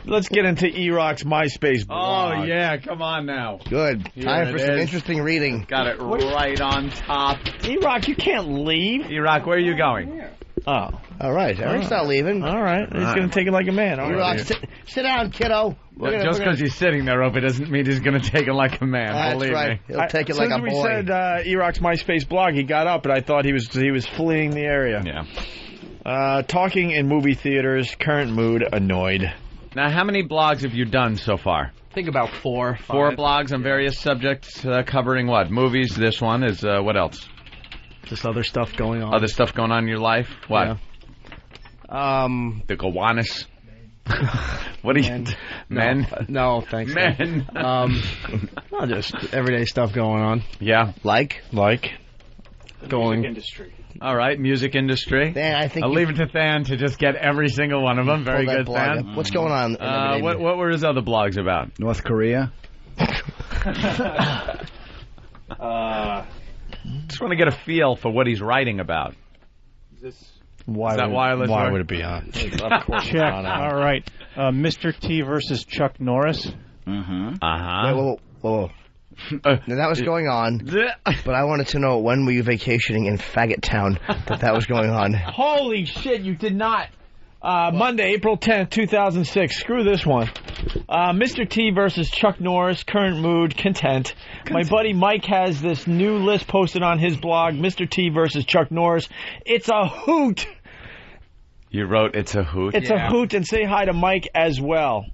Let's get into Erock's Myspace blog. Oh, yeah, come on now. Good. Time for some interesting reading. Got it right on top. Erock, you can't leave. Erock, where are you going? Oh. All right. Eric's not leaving. All right. He's going to take it like a man. All Erock, right. sit down, kiddo. Just because he's sitting there, Opie, doesn't mean he's going to take it like a man. That's Believe right. me. He'll take it like a boy. As soon as we said Erock's Myspace blog, he got up, and I thought he was fleeing the area. Yeah. Talking in movie theaters, current mood, annoyed. Now, how many blogs have you done so far? I think about 4. 4 blogs on various subjects, covering what? Movies. This one is, what else? Just other stuff going on. Other stuff going on in your life? What? Yeah. The gowanus. What are you... Men? No, thanks. Men. Well, just everyday stuff going on. Yeah. Like? Going. Music industry. All right, music industry. Dan, I think I'll leave it to Than to just get every single one of them. Very good, Than. What's going on? What were his other blogs about? North Korea. Just want to get a feel for what he's writing about. Why Is that wireless? Why would it be on? Of course Check. All right. Mr. T versus Chuck Norris. Mm-hmm. Uh-huh. Whoa. Now, that was going on, but I wanted to know when were you vacationing in Faggot Town that was going on. Holy shit, you did not. Monday, April 10th, 2006. Screw this one. Mr. T versus Chuck Norris. Current mood, content. My buddy Mike has this new list posted on his blog, Mr. T versus Chuck Norris. It's a hoot. You wrote it's a hoot? It's a hoot, and say hi to Mike as well.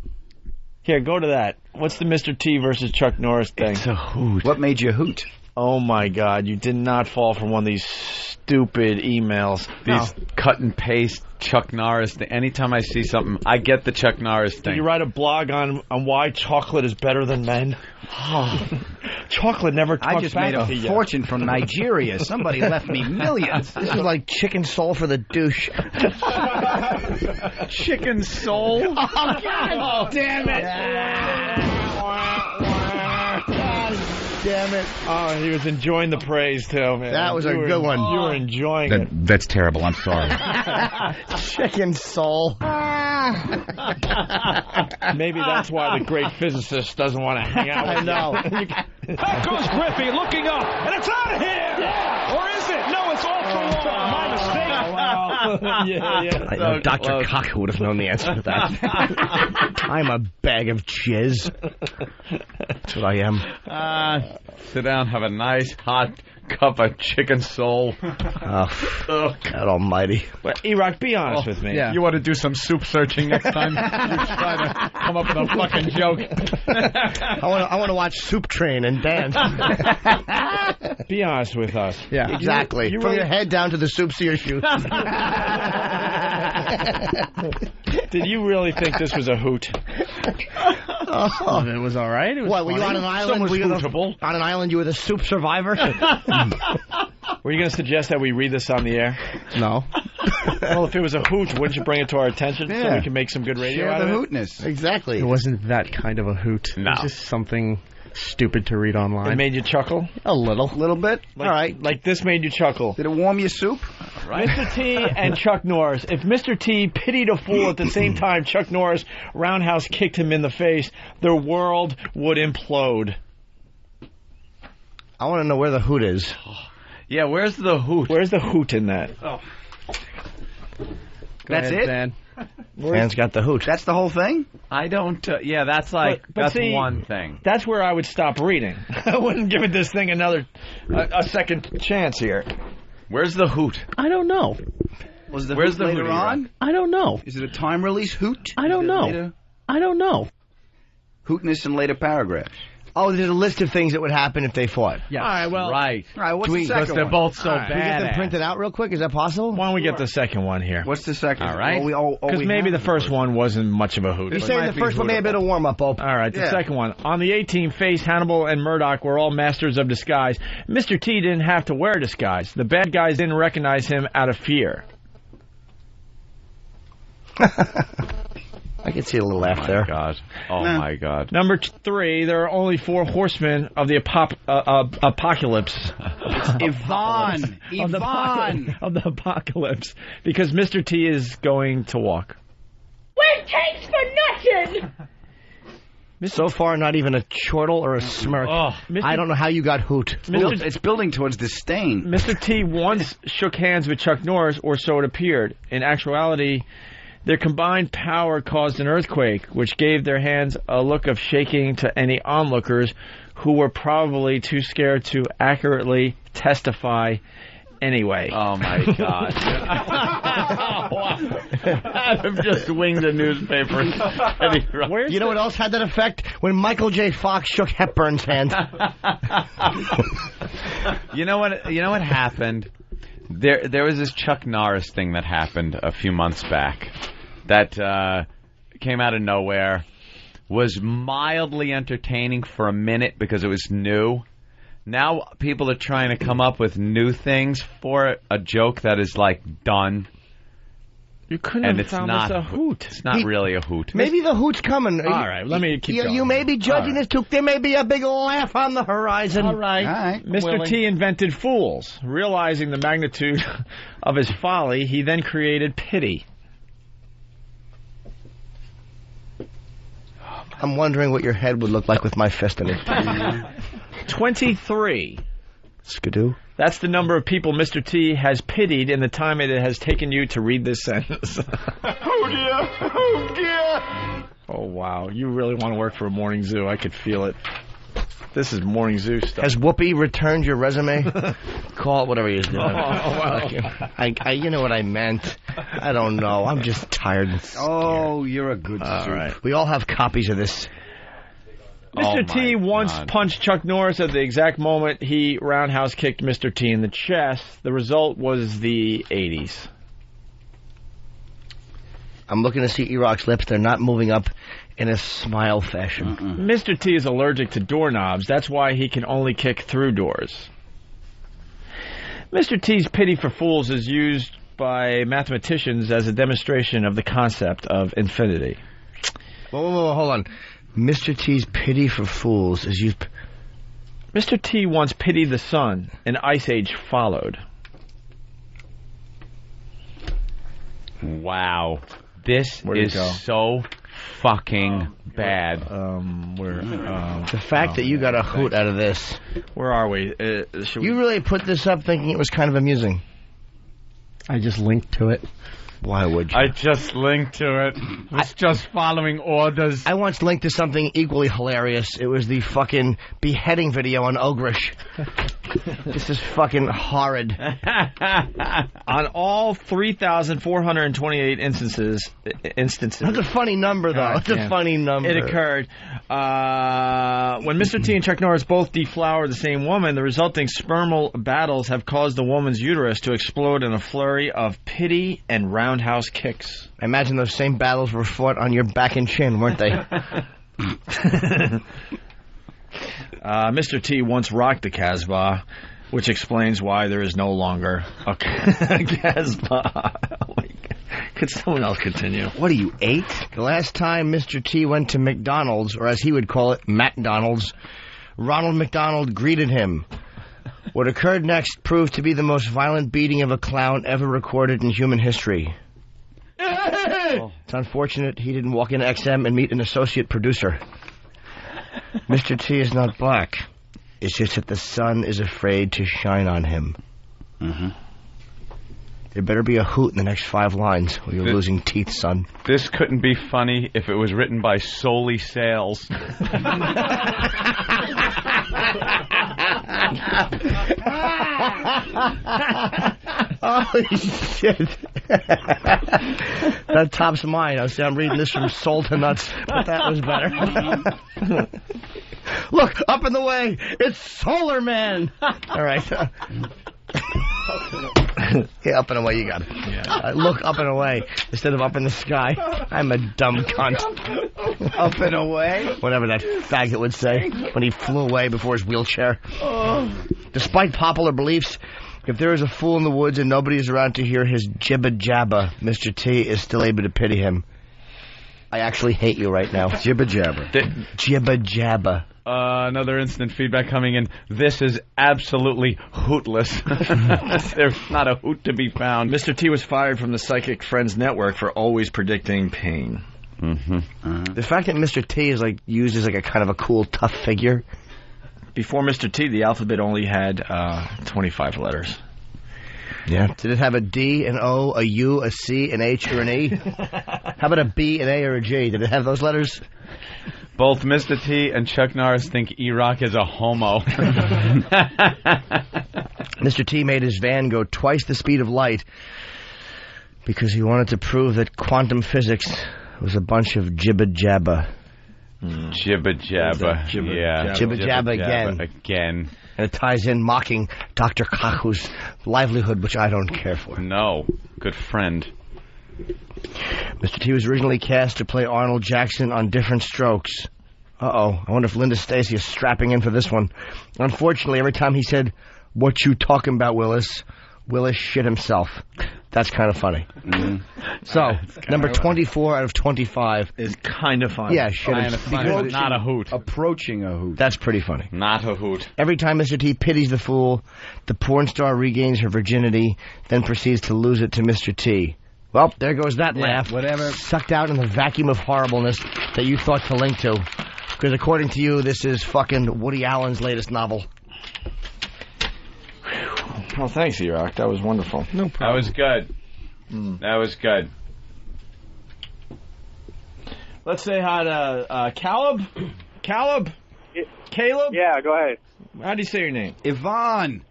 Here, go to that. What's the Mr. T versus Chuck Norris thing? It's a hoot. What made you hoot? Oh, my God. You did not fall for one of these stupid emails. These cut and paste Chuck Norris. Anytime I see something, I get the Chuck Norris thing. Did you write a blog on why chocolate is better than men? Oh, chocolate never talks I just back made to a you. fortune from Nigeria. Somebody left me millions. This is like chicken soul for the douche. Chicken soul? Oh, God damn it. Damn it. Oh, he was enjoying the praise, too, man. That was a good one. You were enjoying it. That's terrible. I'm sorry. Chicken soul. Maybe that's why the great physicist doesn't want to hang out with I know. Out goes Griffey looking up, and it's out of here! Yeah. Or is it? No, it's all for one. My mistake. Yeah. I know Dr. Cock would have known the answer to that. I'm a bag of jizz. That's what I am. Sit down, have a nice hot cup of chicken soul. Oh, God almighty. But, Erock, be honest with me. Yeah. You want to do some soup searching next time? You try to come up with a fucking joke. I want to watch Soup Train and dance. Be honest with us. Yeah. Exactly. You From really- your head down to the soup to your shoes. Did you really think this was a hoot? Oh. It was all right. It was What, were you funny. on an island? Were you on an island you were the soup survivor? Were you going to suggest that we read this on the air? No. Well, if it was a hoot, wouldn't you bring it to our attention so Yeah. we can make some good radio Share out the of it? hootness. Exactly. It wasn't that kind of a hoot. No. It was just something stupid to read It online. made you chuckle? A little. Little bit? Like, All right. Like this made you chuckle. Did it warm your soup? Mr. T and Chuck Norris. If Mr. T pitied a fool at the same time Chuck Norris roundhouse kicked him in the face, the world would implode. I want to know where the hoot is. Yeah, where's the hoot? Where's the hoot in that? Go That's ahead, it? Dan. Man's got the hoot. That's the whole thing? I don't... yeah, that's like... But that's see, one thing. That's where I would stop reading. I wouldn't give it this thing a second chance here. Where's the hoot? I don't know. Was the Where's hoot the later hoot, on? I don't know. Is it a time release hoot? I don't Is it know. later? I don't know. Hootness in later paragraphs. Oh, there's a list of things that would happen if they fought. Yeah. All right, well, Right. All right, what's Do we- the Because second they're one? both so All right. Can we get them bad. printed out real quick? Is that possible? why don't we get the second one here? What's the second? All right. Because maybe the first one wasn't much of a hoot. You're It saying might the be first one may have been a warm-up, Opie. All right, the Yeah. second one. On the 18 face, Hannibal and Murdoch were all masters of disguise. Mr. T didn't have to wear a disguise. The bad guys didn't recognize him out of fear. I can see a little laugh there. God. Oh, Nah. my God. Number 3, there are only 4 horsemen of the apocalypse. Yvonne. Of the apocalypse. Because Mr. T is going to walk. We're cakes for nothing! So far, not even a chortle or a smirk. Oh, I don't know how you got hoot. It's building towards disdain. Mr. T once shook hands with Chuck Norris, or so it appeared. In actuality, their combined power caused an earthquake, which gave their hands a look of shaking to any onlookers who were probably too scared to accurately testify anyway. Oh, my God. Adam just winged a newspaper. You know what else had that effect? When Michael J. Fox shook Hepburn's hand. You know what happened? There was this Chuck Norris thing that happened a few months back that came out of nowhere, was mildly entertaining for a minute because it was new. Now people are trying to come up with new things for it, a joke that is like done. You couldn't have found this a hoot. It's not really a hoot. Maybe the hoot's coming. All right, let me keep going. You may be judging this too. There may be a big laugh on the horizon. All right. Mr. T invented fools. Realizing the magnitude of his folly, he then created pity. I'm wondering what your head would look like with my fist in it. 23. Skidoo. That's the number of people Mr. T has pitied in the time it has taken you to read this sentence. Oh, dear. Oh, dear. Oh, wow. You really want to work for a morning zoo. I could feel it. This is morning zoo stuff. Has Whoopi returned your resume? Call it whatever you're doing. You know what I meant. I don't know. I'm just tired and scared. Oh, you're a good All soup. right. We all have copies of this. Mr. T once punched Chuck Norris at the exact moment he roundhouse kicked Mr. T in the chest. The result was the 80s. I'm looking to see Erock's lips. They're not moving up in a smile fashion. Mr. T is allergic to doorknobs. That's why he can only kick through doors. Mr. T's pity for fools is used by mathematicians as a demonstration of the concept of infinity. Whoa, hold on. Mr. T's pity for fools is used... Mr. T once pitied the sun. An ice age followed. Wow. This Where'd is it go? so fucking bad. The fact that you got a hoot out of this. Where are we? You really put this up thinking it was kind of amusing. I just linked to it. Why would you? I just linked to it. It's just following orders. I once linked to something equally hilarious. It was the fucking beheading video on Ogrish. This is fucking horrid. On all 3,428 instances. That's a funny number, though. That's a funny number. It occurred. When Mr. T and Chuck Norris both deflowered the same woman, the resulting spermal battles have caused the woman's uterus to explode in a flurry of pity and roundhouse kicks. I imagine those same battles were fought on your back and chin, weren't they? Mr. T once rocked the Casbah, which explains why there is no longer a Casbah. Oh my God. Could someone else continue? What are you, 8? The last time Mr. T went to McDonald's, or as he would call it, McDonald's, Ronald McDonald greeted him. What occurred next proved to be the most violent beating of a clown ever recorded in human history. It's unfortunate he didn't walk into XM and meet an associate producer. Mr. T is not black. It's just that the sun is afraid to shine on him. There better be a hoot in the next 5 lines, or you're losing teeth, son. This couldn't be funny if it was written by Solely Sales. Holy shit. That tops mine. I'm reading this from Soul to Nuts, but that was better. Look, up in the way. It's Solar Man. All right. Yeah, up and away, you got it. Yeah. Look up and away instead of up in the sky. I'm a dumb cunt. Up and away? Whatever that faggot would say when he flew away before his wheelchair. Despite popular beliefs, if there is a fool in the woods and nobody is around to hear his jibba-jabba, Mr. T is still able to pity him. I actually hate you right now. Jibba-jabba. Jibba-jabba. Another instant feedback coming in. This is absolutely hootless. There's not a hoot to be found. Mr. T was fired from the Psychic Friends Network for always predicting pain. The fact that Mr. T is like used as like a kind of a cool, tough figure. Before Mr. T, the alphabet only had 25 letters. Yeah. Did it have a D, an O, a U, a C, an H, or an E? How about a B, an A, or a G? Did it have those letters? Both Mr. T and Chuck Norris think Erock is a homo. Mr. T made his van go twice the speed of light because he wanted to prove that quantum physics was a bunch of jibba-jabba. Jibba jabba. Yeah. Jibba jabba again. Again. And it ties in mocking Dr. Kaku's livelihood, which I don't care for. No. Good friend. Mr. T was originally cast to play Arnold Jackson on Different Strokes. Uh-oh. I wonder if Linda Stacy is strapping in for this one. Unfortunately, every time he said, "What you talking about, Willis?" Willis shit himself. That's kind of funny. So, number 24 out of 25 is kind of funny. Yeah, shit himself. Not a hoot. Approaching a hoot. That's pretty funny. Not a hoot. Every time Mr. T pities the fool, the porn star regains her virginity, then proceeds to lose it to Mr. T. Well, there goes that laugh. Whatever. Sucked out in the vacuum of horribleness that you thought to link to. Because according to you, this is fucking Woody Allen's latest novel. Well, thanks, Erock. That was wonderful. No That problem. was good. That was good. Let's say hi to Caleb. Caleb? Caleb? Yeah, go ahead. How do you say your name? Yvonne.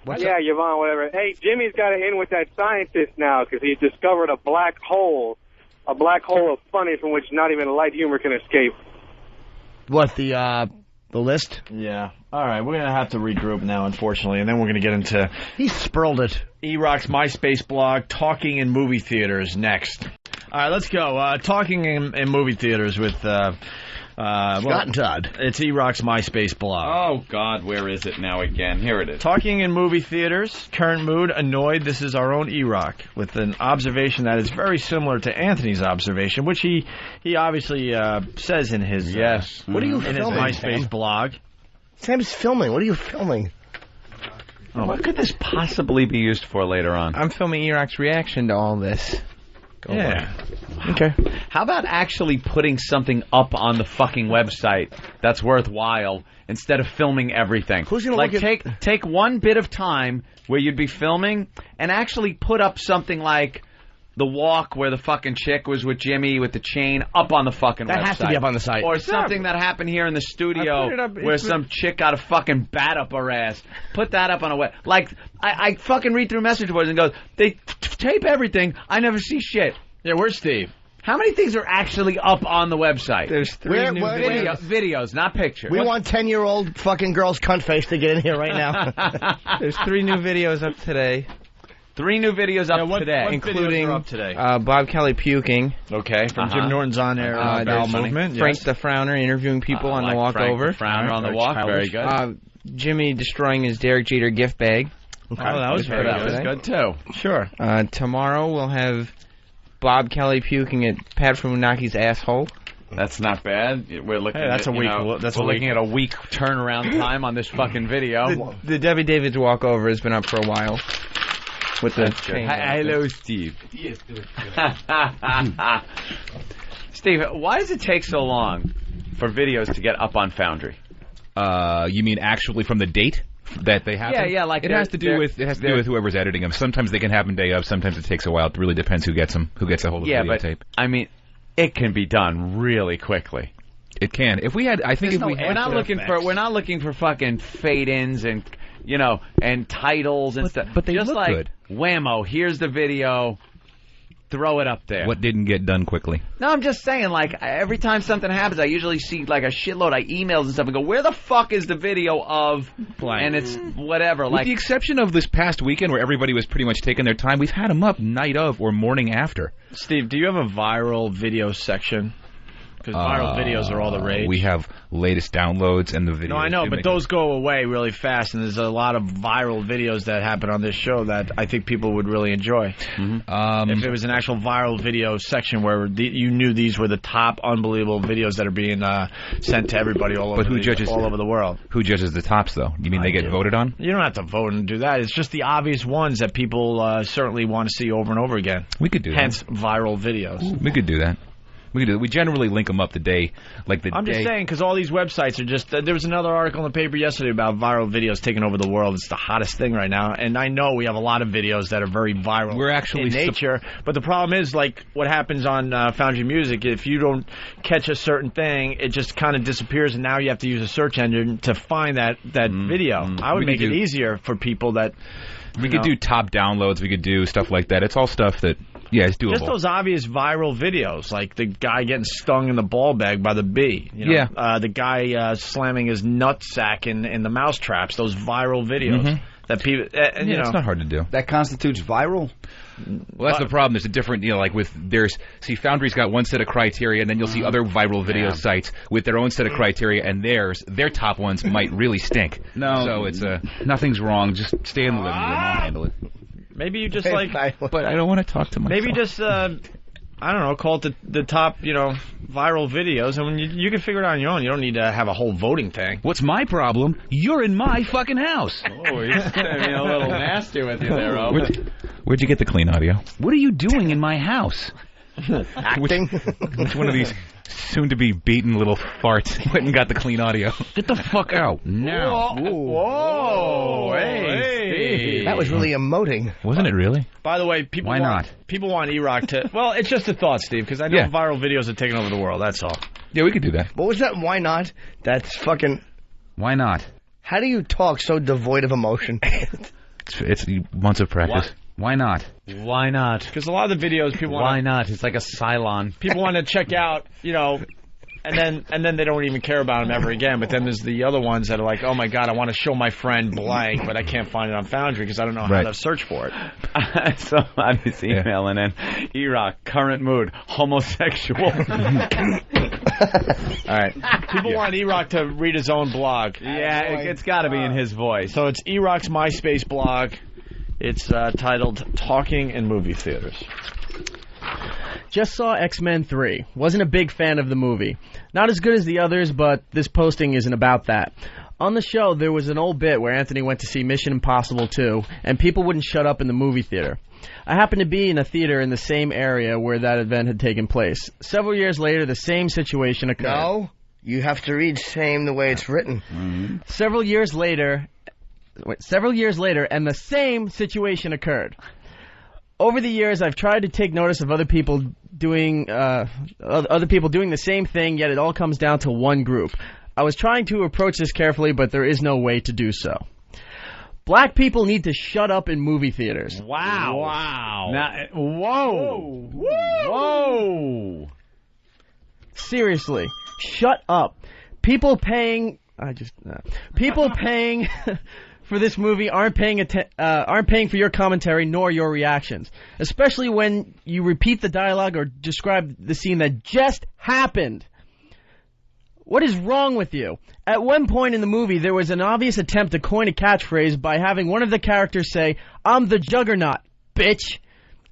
Yvonne, whatever. Hey, Jimmy's got to in with that scientist now because he discovered a black hole of funny from which not even light humor can escape. What, the list? Yeah. All right, we're going to have to regroup now, unfortunately, and then we're going to get into He spurled it. Erock's MySpace blog, Talking in Movie Theaters, next. All right, let's go. Talking in Movie Theaters with... Scott and Todd. It's Erock's MySpace blog. Oh, God, where is it now again? Here it is. Talking in Movie Theaters, current mood, annoyed. This is our own Erock, with an observation that is very similar to Anthony's observation, which he obviously says in his... Yes. What are you in his filming, MySpace Sam? blog. Sam's filming. What are you filming? Oh, what could this possibly be used for later on? I'm filming Erock's reaction to all this. Yeah. Okay. How about actually putting something up on the fucking website that's worthwhile instead of filming everything? Who's gonna like look at... take one bit of time where you'd be filming and actually put up something like the walk where the fucking chick was with Jimmy with the chain up on the fucking website. That has to be up on the site. Or something that happened here in the I studio put it up- where some chick got a fucking bat up her ass. Put that up on a web. Like, I fucking read through message boards and go, they tape everything. I never see shit. Yeah, where's Steve? How many things are actually up on the website? There's three new videos. Videos, not pictures. We want 10-year-old fucking girl's cunt face to get in here right now. There's 3 new videos up today. 3 new videos up today. what including videos are up today? Bob Kelly puking, Okay, from Jim Norton's on air bowel there's movement. Frank yes. the Frowner interviewing people on the walk Frank over, the Frowner on the walk. Very good. Jimmy destroying his Derek Jeter gift bag. Oh, that was very that was good. good too. Sure. Tomorrow we'll have Bob Kelly puking at Pat Funaki's asshole. That's not bad. We're looking. Hey, that's at, a week. You know, That's we're a week. looking at a week turnaround time on this fucking video. The Debbie Davids walkover has been up for a while. With the chain. Hello, Steve. Steve, why does it take so long for videos to get up on Foundry? You mean actually from the date that they happen? Yeah, like it has to do with whoever's editing them. Sometimes they can happen day of. Sometimes it takes a while. It really depends who gets them, who gets a hold of the videotape. But I mean, it can be done really quickly. It can. If we had, I think we're not looking for fucking fade-ins and and titles and stuff. But they just look like good. Whammo, here's the video. Throw it up there. What didn't get done quickly? No, I'm just saying, like, every time something happens, I usually see, like, a shitload of emails and stuff and go, where the fuck is the video of... Blank. And it's whatever. With like the exception of this past weekend where everybody was pretty much taking their time, we've had them up night of or morning after. Steve, do you have a viral video section? Because viral videos are all the rage. We have latest downloads and the videos. No, I know, but those go away really fast, and there's a lot of viral videos that happen on this show that I think people would really enjoy. Mm-hmm. If it was an actual viral video section where you knew these were the top unbelievable videos that are being sent to everybody all over the world. Who judges the tops, though? You mean they get voted on? You don't have to vote and do that. It's just the obvious ones that people certainly want to see over and over again. We could do Hence, viral videos. We could do that. We generally link them up the day, I'm just saying, because all these websites are just... there was another article in the paper yesterday about viral videos taking over the world. It's the hottest thing right now. And I know we have a lot of videos that are very viral in nature. But the problem is, like, what happens on Foundry Music, if you don't catch a certain thing, it just kind of disappears, and now you have to use a search engine to find that video. I would make it easier for people that... We could do top downloads. We could do stuff like that. It's all stuff that, it's doable. Just those obvious viral videos, like the guy getting stung in the ball bag by the bee. The guy slamming his nutsack in the mouse traps. Those viral videos that people. It's not hard to do. That constitutes viral. Well, that's the problem. There's a different, Foundry's got one set of criteria, and then you'll see other viral video sites with their own set of criteria, and their top ones might really stink. No. So it's nothing's wrong. Just stay in the living room. I'll handle it. Maybe you just but I don't want to talk to myself. Maybe just, I don't know, call it the top, viral videos, and you can figure it out on your own. You don't need to have a whole voting thing. What's my problem? You're in my fucking house. Oh, he's being a little nasty with you there, Opie. Where'd you get the clean audio? What are you doing in my house? Acting? Which one of these soon-to-be beaten little farts went and got the clean audio? Get the fuck out now. Whoa. Hey. That was really emoting. Wasn't it really? By the way, people want Erock to... Well, it's just a thought, Steve, because I know viral videos are taking over the world. That's all. Yeah, we could do that. What was that? Why not? That's fucking... Why not? How do you talk so devoid of emotion? It's months of practice. What? Why not? Why not? Because a lot of the videos people want... Why not? It's like a Cylon. People want to check out, and then they don't even care about them ever again. But then there's the other ones that are like, oh my God, I want to show my friend blank, but I can't find it on Foundry because I don't know how to search for it. So I'm just emailing in. Erock, current mood, homosexual. All right. People want Erock to read his own blog. Yeah, it's got to be in his voice. So it's Erock's MySpace blog. It's titled Talking in Movie Theaters. Just saw X-Men 3. Wasn't a big fan of the movie. Not as good as the others, but this posting isn't about that. On the show, there was an old bit where Anthony went to see Mission Impossible 2, and people wouldn't shut up in the movie theater. I happened to be in a theater in the same area where that event had taken place. Several years later, the same situation occurred. No, you have to read same the way it's written. Mm-hmm. Several years later, and the same situation occurred. Over the years, I've tried to take notice of other people doing the same thing, yet it all comes down to one group. I was trying to approach this carefully, but there is no way to do so. Black people need to shut up in movie theaters. Wow. Now, whoa. Whoa. Seriously, shut up. People paying for this movie aren't paying for your commentary nor your reactions, especially when you repeat the dialogue or describe the scene that just happened. What is wrong with you? At one point in the movie, there was an obvious attempt to coin a catchphrase by having one of the characters say, "I'm the Juggernaut, bitch."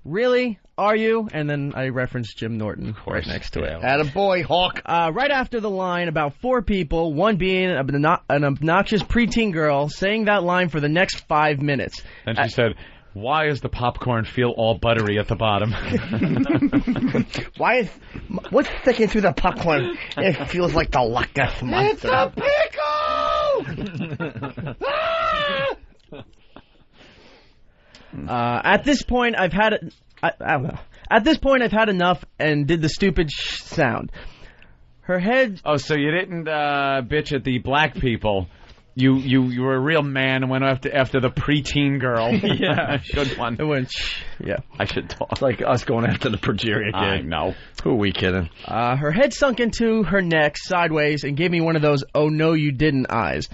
Really? Are you? And then I referenced Jim Norton right next to it. Attaboy, Hawk. Right after the line, about 4 people, one being an obnoxious preteen girl, saying that line for the next 5 minutes. And she said, "Why does the popcorn feel all buttery at the bottom?" What's sticking through the popcorn? It feels like the Loch Ness Monster. It's a pickle! At this point, I've had enough and did the stupid sound. Her head... Oh, so you didn't bitch at the black people. You were a real man and went after the preteen girl. Yeah. Good one. It went, yeah. I should talk. It's like us going after the progeria kid. I know. Who are we kidding? Her head sunk into her neck sideways and gave me one of those "oh no you didn't" eyes.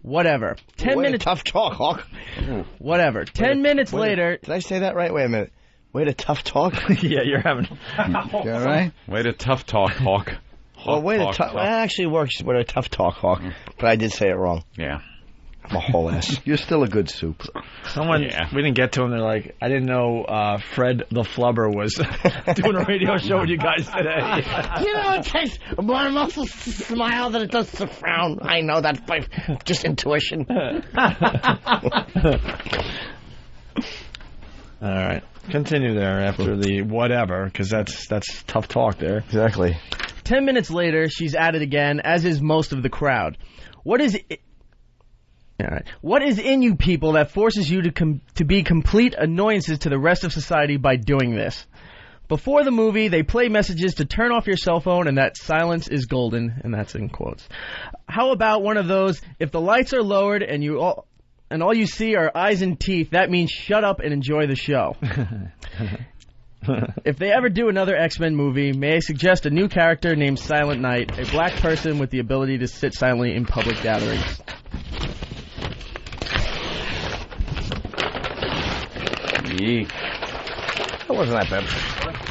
Whatever. 10 minutes. Tough talk, Hawk. Whatever. 10 minutes later. Did I say that right? Wait a minute. Way to tough talk. Yeah, you're having. You all right? Way to tough talk, Hawk. Well, way to tough. That actually works. Way to tough talk, Hawk. But I did say it wrong. Yeah. I'm a whole ass. You're still a good soup. We didn't get to him. They're like, I didn't know Fred the Flubber was doing a radio show with you guys today. You know, it takes more muscles to smile than it does to frown. I know that by just intuition. All right. Continue there after the whatever, because that's tough talk there. Exactly. 10 minutes later, she's at it again, as is most of the crowd. What is in you people that forces you to be complete annoyances to the rest of society by doing this? Before the movie, they play messages to turn off your cell phone and that silence is golden, and that's in quotes. How about one of those, if the lights are lowered and all you see are eyes and teeth, that means shut up and enjoy the show. If they ever do another X-Men movie, may I suggest a new character named Silent Night, a black person with the ability to sit silently in public gatherings. Yeek. That wasn't that bad.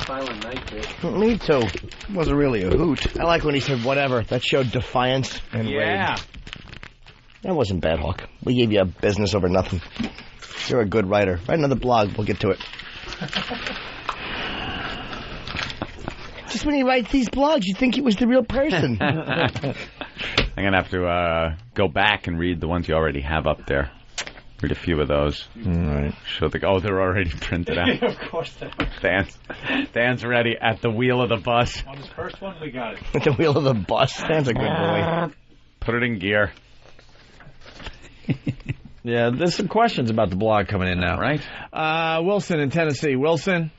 Silent Night, dude. Me too. It wasn't really a hoot. I like when he said whatever. That showed defiance and rage. That wasn't bad, Hawk. We gave you a business over nothing. You're a good writer. Write another blog. We'll get to it. Just when he writes these blogs, you think he was the real person. I'm going to have to go back and read the ones you already have up there. Read a few of those. All right. They're already printed out. Of course they are. Dan's ready at the wheel of the bus. On his first one, we got it. At the wheel of the bus. Dan's a good boy. Put it in gear. Yeah, there's some questions about the blog coming in now. Right. Wilson in Tennessee. Wilson?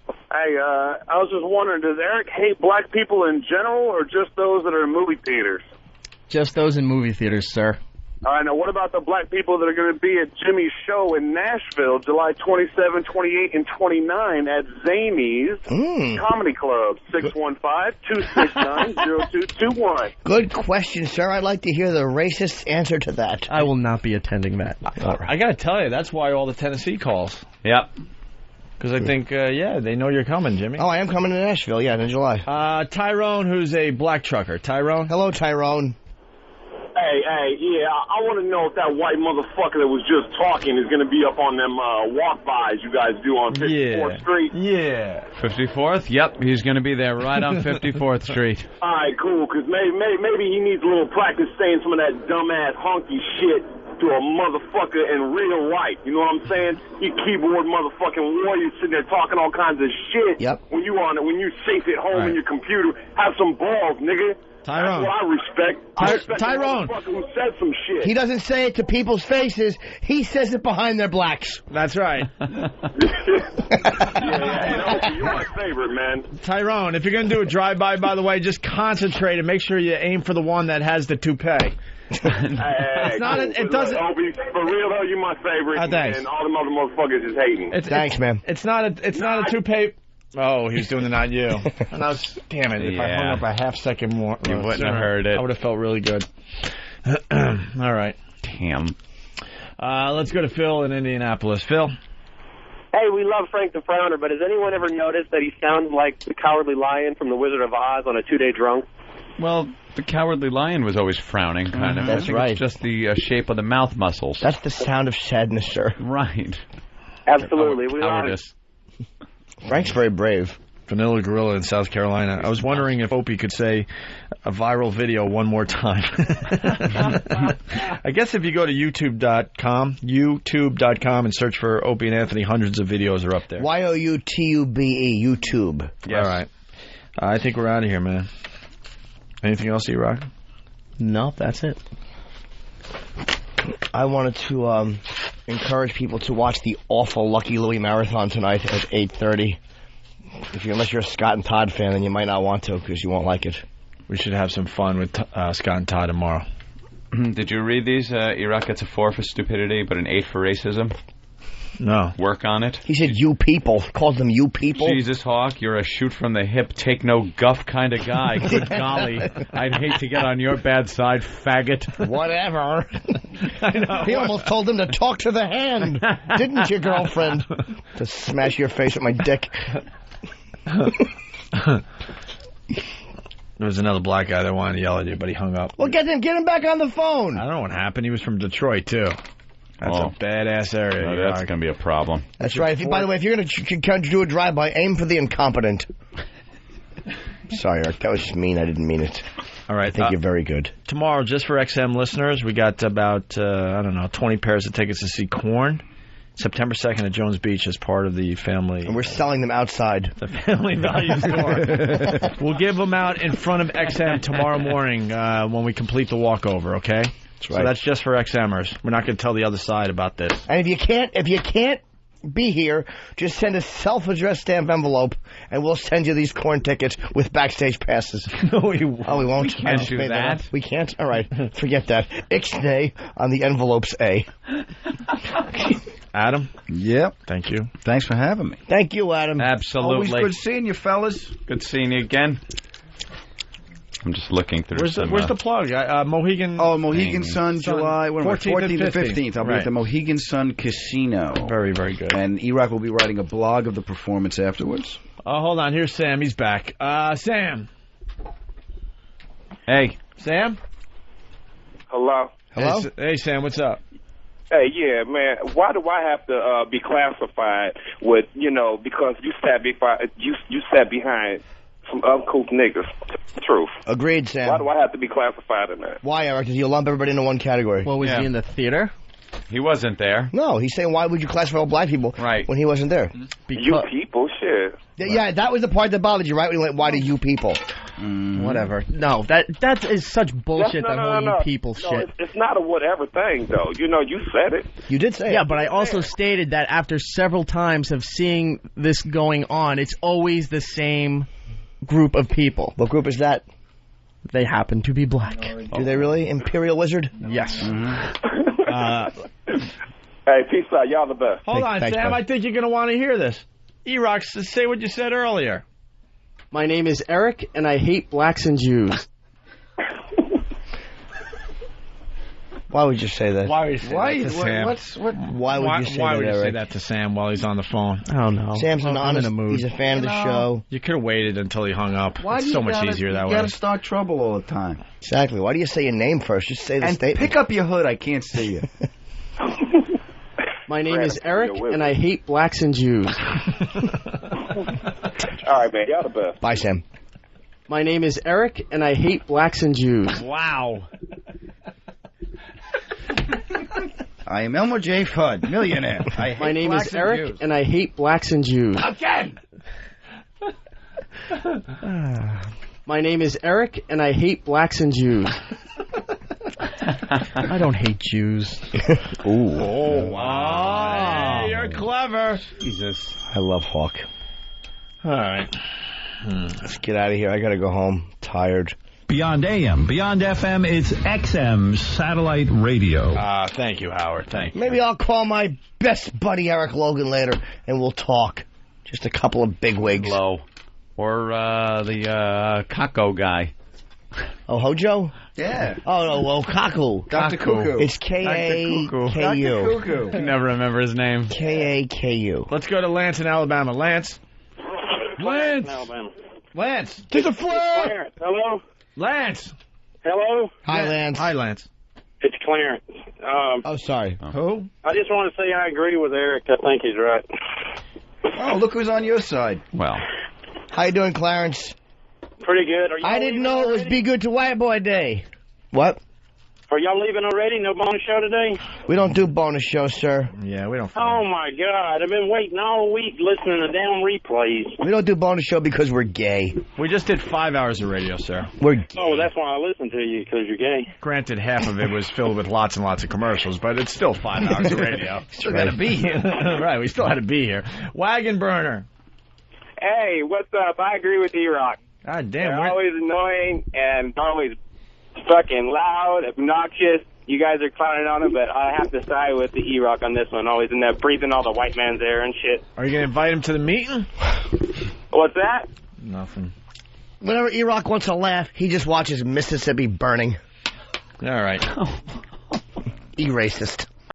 Hey, I was just wondering, does Eric hate black people in general or just those that are in movie theaters? Just those in movie theaters, sir. All right, now what about the black people that are going to be at Jimmy's show in Nashville, July 27, 28, and 29 at Zany's Comedy Club, 615-269-0221. Good question, sir. I'd like to hear the racist answer to that. I will not be attending that. All right. I got to tell you, that's why all the Tennessee calls. Yep. Because I think, they know you're coming, Jimmy. Oh, I am coming to Nashville, in July. Tyrone, who's a black trucker. Tyrone? Hello, Tyrone. Hey, I want to know if that white motherfucker that was just talking is going to be up on them walk-bys you guys do on 54th Street. Yeah. 54th? Yep, he's going to be there right on 54th Street. All right, cool, because maybe he needs a little practice saying some of that dumbass honky shit to a motherfucker in real life. You know what I'm saying? You keyboard motherfucking warrior sitting there talking all kinds of shit. Yep. When you safe at home in your computer, have some balls, nigga. Tyrone. That's what I respect. I respect Tyrone. the motherfucker who said some shit. He doesn't say it to people's faces. He says it behind their blacks. That's right. Yeah, you're my favorite, man. Tyrone, if you're going to do a drive-by, by the way, just concentrate and make sure you aim for the one that has the toupee. It doesn't. Opie, for real though, you my favorite. Thanks. And all the other motherfuckers is hating. Thanks, man. It's not a toupee. Oh, he was doing the not you. And I was, damn it, if I hung up a half second more. You wouldn't have heard it. I would have felt really good. All right. Damn. Let's go to Phil in Indianapolis. Phil? Hey, we love Frank the Frowner, but has anyone ever noticed that he sounds like the Cowardly Lion from The Wizard of Oz on a 2-day drunk? Well, the Cowardly Lion was always frowning, kind of. That's I think right. It's just the shape of the mouth muscles. That's the sound of sadness, sir. Right. Absolutely. We love Cowardice. Frank's very brave. Vanilla Gorilla in South Carolina. I was wondering if Opie could say a viral video one more time. I guess if you go to youtube.com, and search for Opie and Anthony, hundreds of videos are up there. YOUTUBE, YouTube. Yes. All right. I think we're out of here, man. Anything else, Erock? No, that's it. I wanted to encourage people to watch the awful Lucky Louie Marathon tonight at 8:30. Unless you're a Scott and Todd fan, then you might not want to because you won't like it. We should have some fun with Scott and Todd tomorrow. Did you read these? Erock gets a 4 for stupidity, but an 8 for racism. No. Work on it. He said you people. Calls them you people. Jesus, Hawk, you're a shoot-from-the-hip, take-no-guff kind of guy. Good golly. I'd hate to get on your bad side, faggot. Whatever. I know. He almost told him to talk to the hand. Didn't you, girlfriend? To smash your face with my dick. There was another black guy that wanted to yell at you, but he hung up. Well, get him back on the phone. I don't know what happened. He was from Detroit, too. That's a badass area. No, that's going to be a problem. That's right. By the way, if you're going to do a drive-by, aim for the incompetent. Sorry, Eric. That was just mean. I didn't mean it. All right. I think you're very good. Tomorrow, just for XM listeners, we got about, 20 pairs of tickets to see Korn September 2nd at Jones Beach as part of the family. And we're selling them outside. The Family Value Store. We'll give them out in front of XM tomorrow morning when we complete the walkover, okay? That's right. So that's just for XMers. We're not going to tell the other side about this. And if you can't be here, just send a self-addressed stamp envelope, and we'll send you these corn tickets with backstage passes. No, we won't. Oh, we won't? We can't do that. We can't? All right. Forget that. Ixnay on the envelope's A. Adam? Yep. Thank you. Thanks for having me. Thank you, Adam. Absolutely. Always good seeing you, fellas. Good seeing you again. I'm just looking through. Where's the plug? Mohegan. Oh, Mohegan Sun, July 14th to 15th. I'll be at the Mohegan Sun Casino. Very, very good. And Erock will be writing a blog of the performance afterwards. Oh, hold on. Here's Sam. He's back. Sam. Hey. Sam? Hello? Hello? Hey, Sam. What's up? Hey, yeah, man. Why do I have to be classified with, because you sat behind some uncouth niggas? Truth. Agreed, Sam. Why do I have to be classified in that? Why, Eric? Did you lump everybody into one category? Well, was he in the theater? He wasn't there. No, he's saying, why would you classify all black people when he wasn't there? You people, shit. Yeah, that was the part that bothered you, right? When you went, why do you people? Whatever. No, that is such bullshit, that whole you people shit. It's not a whatever thing, though. You said it. You did say it. Yeah, but I also stated that after several times of seeing this going on, it's always the same group of people. What group is that? They happen to be black. Do they really? Imperial Wizard? Yes. Hey, peace out. Y'all the best. Hold on, thanks, Sam. bud. I think you're going to want to hear this. Erock, say what you said earlier. My name is Eric, and I hate blacks and Jews. Why would you say that? Why would you say that to Sam? Why would you say Why that, would you say Eric? that to Sam while he's on the phone? I don't know. Sam's an I'm honest. in a mood. He's a fan of the show. You could have waited until he hung up. Why It's do so you much gotta, easier that you way. got to start trouble all the time. Exactly. Why do you say your name first? Just say the And statement. pick up your hood. I can't see you. My name is Eric, and I hate blacks and Jews. All right, man. Y'all the best. Bye, Sam. My name is Eric, and I hate blacks and Jews. Wow. I am Elmer J. Fudd, millionaire. My name is Eric, and I hate blacks and Jews. Again! My name is Eric, and I hate blacks and Jews. I don't hate Jews. Ooh. Oh, wow. Hey, you're clever. Jesus. I love Hawk. All right. Let's get out of here. I got to go home. Tired. Beyond AM, beyond FM, it's XM satellite radio. Thank you, Howard. Thank you. Maybe I'll call my best buddy Eric Logan later, and we'll talk. Just a couple of bigwigs. Low. Or the Kako guy. Oh, Hojo? Yeah. Oh, no, well, Kaku. Dr. Cuckoo. It's K-A-K-U. Dr. Cuckoo. I never remember his name. K-A-K-U. Let's go to Lance in Alabama. Lance. Lance. Alabama. Lance. There's a flare! Clarence. Hello? Lance. Hello? Hi, Lance. Hi, Lance. It's Clarence. Oh, sorry. Who? I just want to say I agree with Eric. I think he's right. Oh, look who's on your side. Well. How you doing, Clarence? Pretty good. Are y'all I didn't leaving know it was already? Be Good to White Boy Day. What? Are y'all leaving already? No bonus show today? We don't do bonus shows, sir. Yeah, we don't. Oh, my God. I've been waiting all week listening to damn replays. We don't do bonus show because we're gay. We just did 5 hours of radio, sir. We're gay. Oh, that's why I listen to you, because you're gay. Granted, half of it was filled with lots and lots of commercials, but it's still 5 hours of radio. Still got to be here. Right, we still had to be here. Wagon burner. Hey, what's up? I agree with Erock. God damn. They're always annoying and always fucking loud, obnoxious. You guys are clowning on him, but I have to side with the Erock on this one. Always in there breathing all the white man's air and shit. Are you going to invite him to the meeting? What's that? Nothing. Whenever Erock wants to laugh, he just watches Mississippi burning. All right. E-racist.